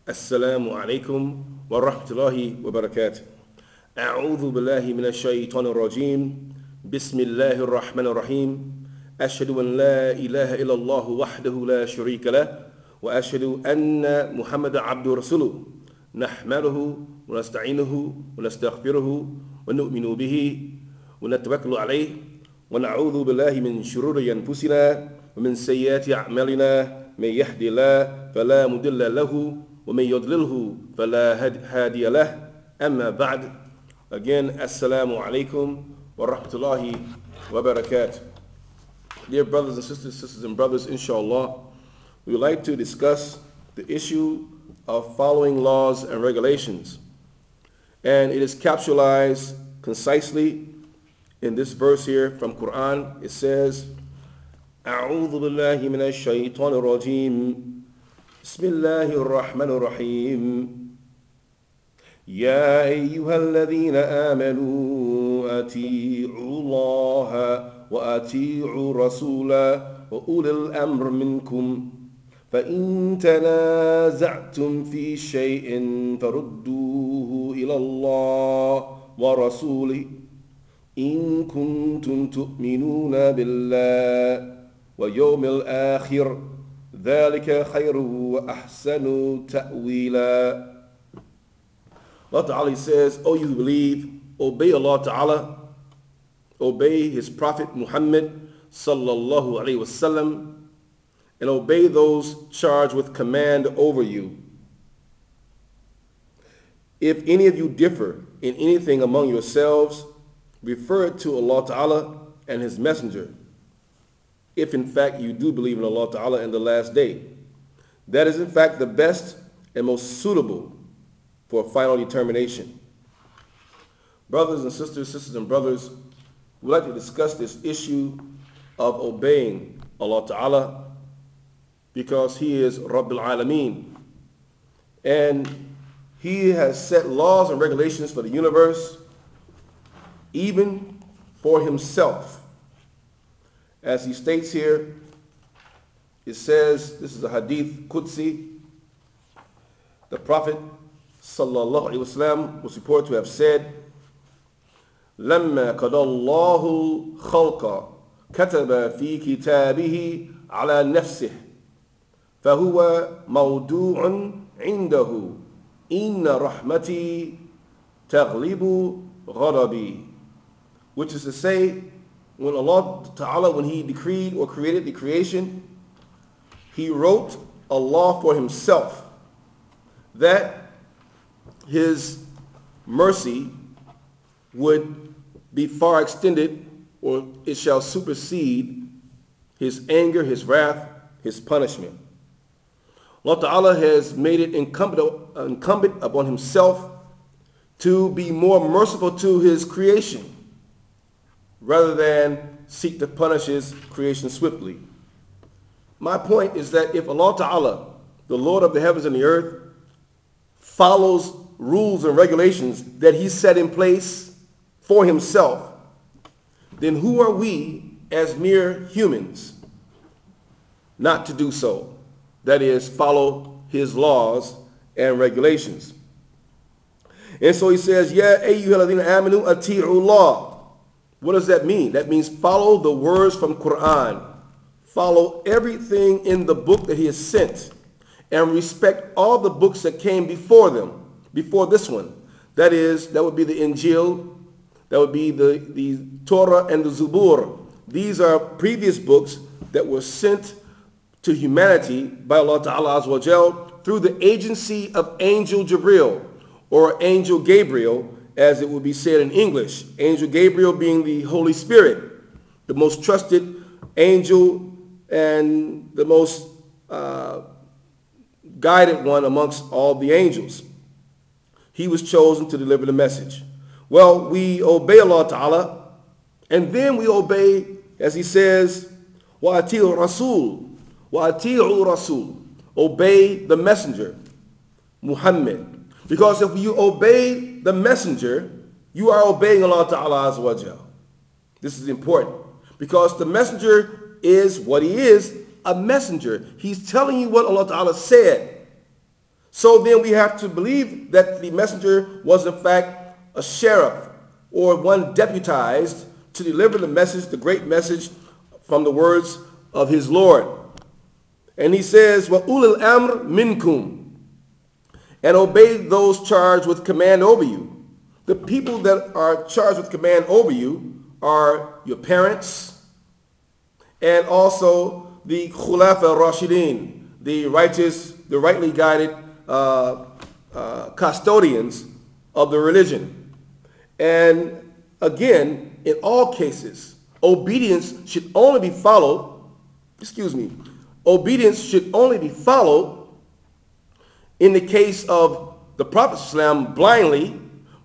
السلام عليكم ورحمة الله وبركاته. أعوذ بالله من الشيطان الرجيم. بسم الله الرحمن الرحيم. أشهد أن لا إله إلا الله وحده لا شريك له وأشهد أن محمد عبده ورسوله نحمده ونستعينه ونستغفره ونؤمن به ونتوكل عليه ونعوذ بالله من شرور أنفسنا ومن سيئات أعمالنا من يهدي الله فلا مضل له ومن يضلله فلا هادي له. أما بعد. Again, Assalamu alaikum wa rahmatullahi wa barakatuh. Dear brothers and sisters and brothers, inshallah, we would like to discuss the issue of following laws and regulations. And it is capsulized concisely in this verse here from Quran. It says, أعوذ بالله من الشيطان الرجيم بسم الله الرحمن الرحيم يا أيها الذين آمنوا أطيعوا الله وأطيعوا الرسول وأولي الأمر منكم فإن تنازعتم في شيء فردوه إلى الله ورسوله إن كنتم تؤمنون بالله ويوم الآخر ذلك خير وأحسن تأويلا. Allah Ta'ala says, O you who believe, obey Allah Ta'ala, obey His Prophet Muhammad Sallallahu Alaihi Wasallam, and obey those charged with command over you. If any of you differ in anything among yourselves, refer it to Allah Ta'ala and His Messenger, if in fact you do believe in Allah Ta'ala and the last day. That is in fact the best and most suitable for a final determination. Brothers and sisters and brothers, we'd like to discuss this issue of obeying Allah Ta'ala because He is Rabbil Alameen. And He has set laws and regulations for the universe, even for Himself. As He states here, it says, this is a hadith Qudsi, the Prophet Sallallahu Alaihi Wasallam was reported to have said, لما قضى الله خلق كتب في كتابه على نفسه فهو موضوع عنده إن رحمتي تغلب غضبي. Which is to say, when Allah Ta'ala, when He decreed or created the creation, He wrote a law for Himself that His mercy would be far extended, or it shall supersede His anger, His wrath, His punishment. Allah Ta'ala has made it incumbent upon Himself to be more merciful to His creation rather than seek to punish His creation swiftly. My point is that if Allah Ta'ala, the Lord of the heavens and the earth, follows rules and regulations that He set in place for Himself, then who are we as mere humans not to do so? That is, follow His laws and regulations. And so He says, Ya ayyuhalladhina amanu ati'u Allah. What does that mean? That means follow the words from Quran. Follow everything in the book that He has sent, and respect all the books that came before them, before this one. That is, that would be the Injil, that would be the Torah and the Zubur. These are previous books that were sent to humanity by Allah Ta'ala Azza wa Jal through the agency of Angel Jibril, or Angel Gabriel, as it would be said in English. Angel Gabriel being the Holy Spirit, the most trusted angel and the most guided one amongst all the angels. He was chosen to deliver the message. Well, we obey Allah Ta'ala, and then we obey, as He says, وَأَتِيعُوا الرَّسُولَ وَأَتِيعُوا الرَّسُولَ. Obey the messenger, Muhammad. Because if you obey the messenger, you are obeying Allah Ta'ala Azza wa Jal. This is important, because the messenger is what he is, a messenger. He's telling you what Allah Ta'ala said. So then we have to believe that the messenger was in fact a sheriff or one deputized to deliver the message, the great message from the words of his Lord. And he says, وَأُولِي الْأَمْرِ مِنْكُمْ, and obey those charged with command over you. The people that are charged with command over you are your parents and also the Khulafa Rashidin, the righteous, the rightly guided custodians of the religion. And again, in all cases, obedience should only be followed, obedience should only be followed in the case of the Prophet ﷺ blindly,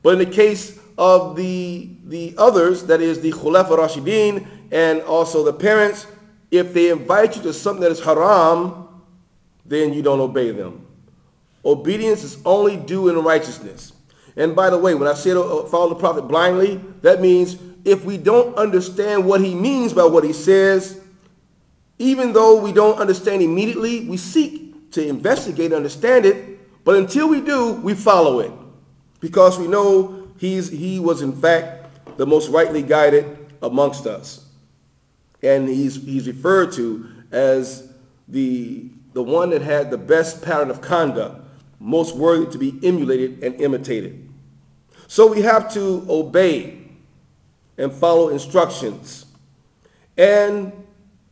but in the case of the others, that is the Khulafa Rashidin and also the parents, if they invite you to something that is haram, then you don't obey them. Obedience is only due in righteousness. And by the way, when I say follow the Prophet blindly, that means if we don't understand what he means by what he says, even though we don't understand immediately, we seek to investigate and understand it, but until we do, we follow it. Because we know he was in fact the most rightly guided amongst us. And he's referred to as the one that had the best pattern of conduct, most worthy to be emulated and imitated. So we have to obey and follow instructions. And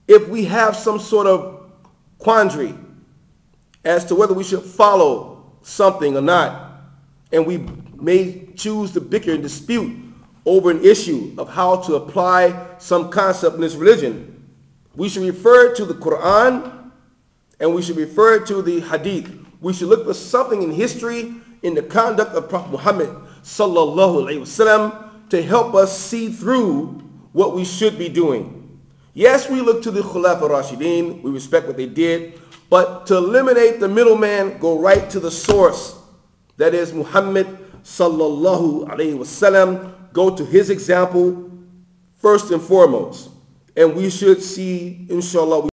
if we have some sort of quandary as to whether we should follow something or not, and we may choose to bicker and dispute over an issue of how to apply some concept in this religion, we should refer to the Quran and we should refer to the Hadith. We should look for something in history, in the conduct of Prophet Muhammad sallallahu alaihi wasallam, to help us see through what we should be doing. Yes, we look to the Khulafa Rashidin, we respect what they did, but to eliminate the middleman, go right to the source, that is Muhammad sallallahu alaihi wasallam. Go to his example first and foremost, and we should see, inshallah,